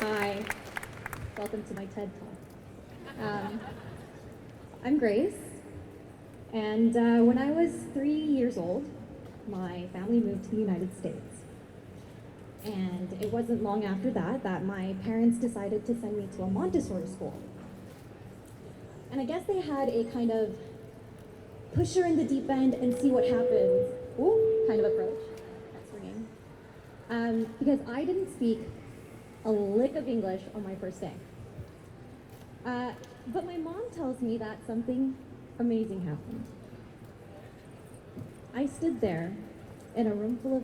Hi, welcome to my TED Talk. I'm Grace, and when I was 3 years old, my family moved to the United States. And it wasn't long after that that my parents decided to send me to a Montessori school. And I guess they had a kind of push her in the deep end and see what happens, kind of approach. That's ringing. Because I didn't speak a lick of English on my first day. But my mom tells me that something amazing happened. I stood there in a room full of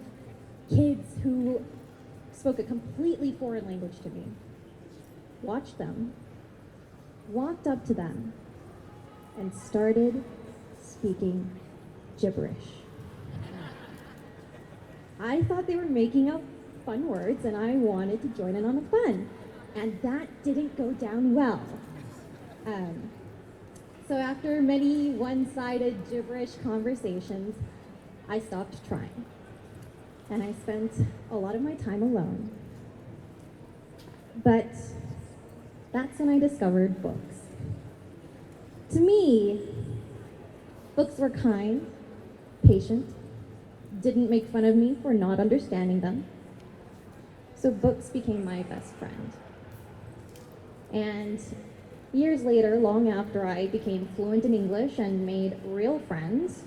kids who spoke a completely foreign language to me, watched them, walked up to them, and started speaking gibberish. I thought they were making up fun words, and I wanted to join in on the fun. And that didn't go down well. So after many one-sided gibberish conversations, I stopped trying. And I spent a lot of my time alone. But that's when I discovered books. To me, books were kind, patient, didn't make fun of me for not understanding them. So books became my best friend. And years later, long after I became fluent in English and made real friends,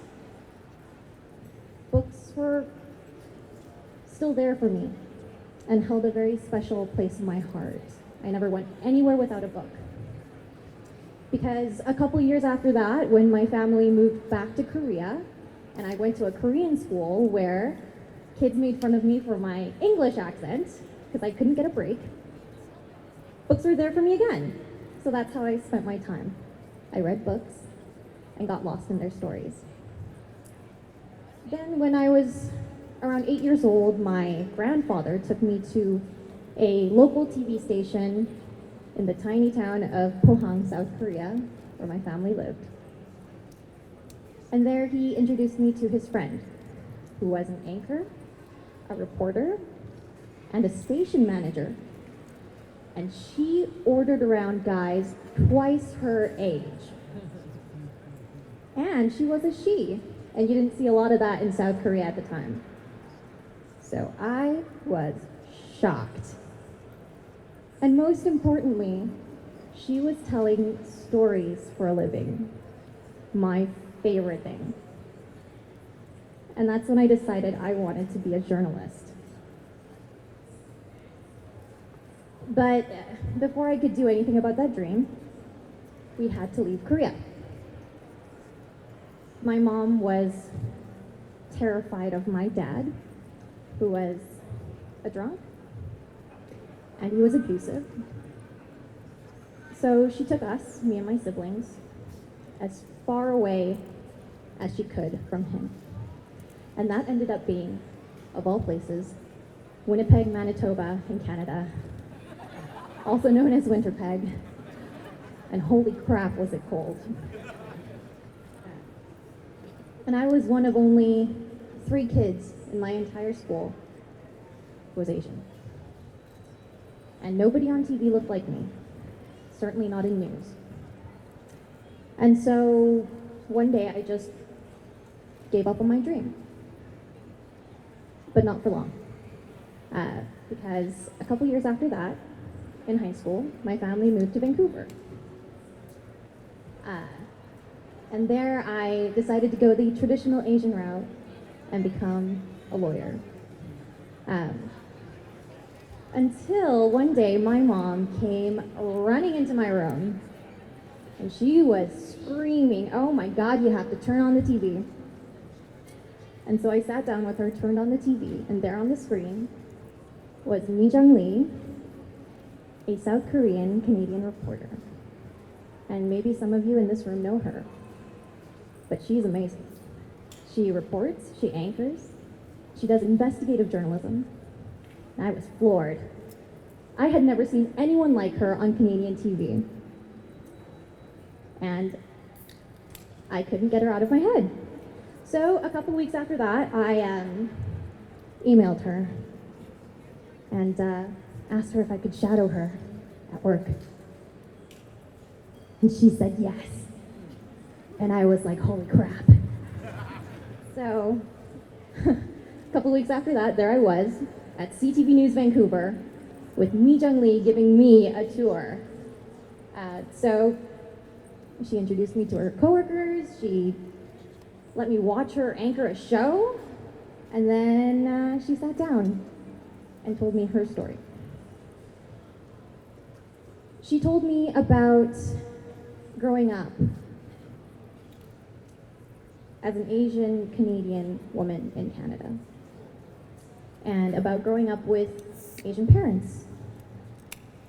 books were still there for me and held a very special place in my heart. I never went anywhere without a book. Because a couple years after that, when my family moved back to Korea, and I went to a Korean school where kids made fun of me for my English accent, because I couldn't get a break, books were there for me again. So that's how I spent my time. I read books and got lost in their stories. Then when I was around 8 years old, my grandfather took me to a local TV station in the tiny town of Pohang, South Korea, where my family lived. And there he introduced me to his friend, who was an anchor, a reporter, and a station manager. And she ordered around guys twice her age. And she was a she, and you didn't see a lot of that in South Korea at the time. So I was shocked. And most importantly, she was telling stories for a living. My favorite thing. And that's when I decided I wanted to be a journalist. But before I could do anything about that dream, we had to leave Korea. My mom was terrified of my dad, who was a drunk, and he was abusive. So she took us, me and my siblings, as far away as she could from him. And that ended up being, of all places, Winnipeg, Manitoba in Canada, also known as Winterpeg. And holy crap, was it cold. And I was one of only 3 kids in my entire school who was Asian. And nobody on TV looked like me, certainly not in news. And so one day I just gave up on my dream. But not for long. Because a couple years after that, in high school, my family moved to Vancouver. And there I decided to go the traditional Asian route and become a lawyer. Until one day my mom came running into my room and she was screaming, "Oh my God, you have to turn on the TV." And so I sat down with her, turned on the TV, and there on the screen was Mi Jung Lee, a South Korean Canadian reporter. And maybe some of you in this room know her, but she's amazing. She reports, she anchors, she does investigative journalism. And I was floored. I had never seen anyone like her on Canadian TV. And I couldn't get her out of my head. So a couple weeks after that, I emailed her. And asked her if I could shadow her at work. And she said yes. And I was like, holy crap. So, a couple weeks after that, there I was at CTV News Vancouver with Mi Jung Lee giving me a tour. So she introduced me to her coworkers, she let me watch her anchor a show, and then she sat down and told me her story. She told me about growing up as an Asian Canadian woman in Canada, and about growing up with Asian parents,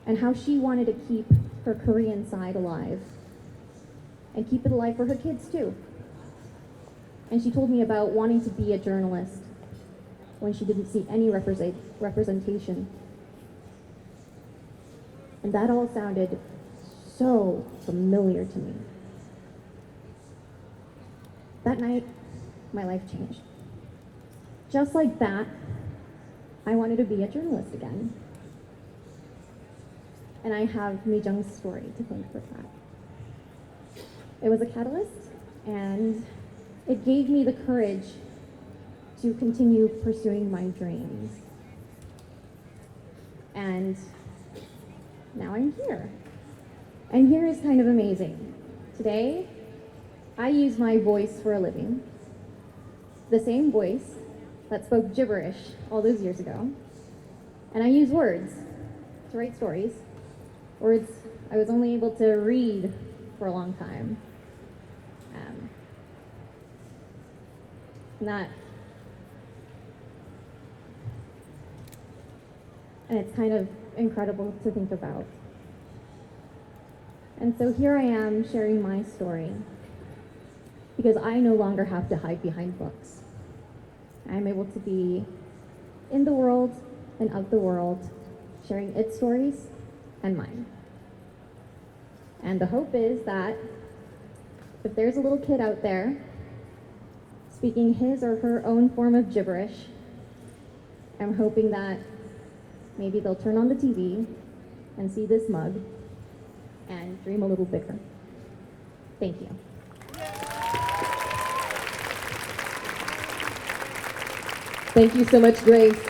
and how she wanted to keep her Korean side alive, and keep it alive for her kids too. And she told me about wanting to be a journalist when she didn't see any representation. And that all sounded so familiar to me. That night, my life changed. Just like that, I wanted to be a journalist again. And I have Mi Jung's story to thank for that. It was a catalyst, and it gave me the courage to continue pursuing my dreams. And now I'm here. And here is kind of amazing. Today, I use my voice for a living. The same voice that spoke gibberish all those years ago. And I use words to write stories. Words I was only able to read for a long time. And it's kind of incredible to think about. And so here I am sharing my story, because I no longer have to hide behind books. I'm able to be in the world and of the world, sharing its stories and mine. And the hope is that if there's a little kid out there speaking his or her own form of gibberish, I'm hoping that maybe they'll turn on the TV and see this mug and dream a little bigger. Thank you. Thank you so much, Grace.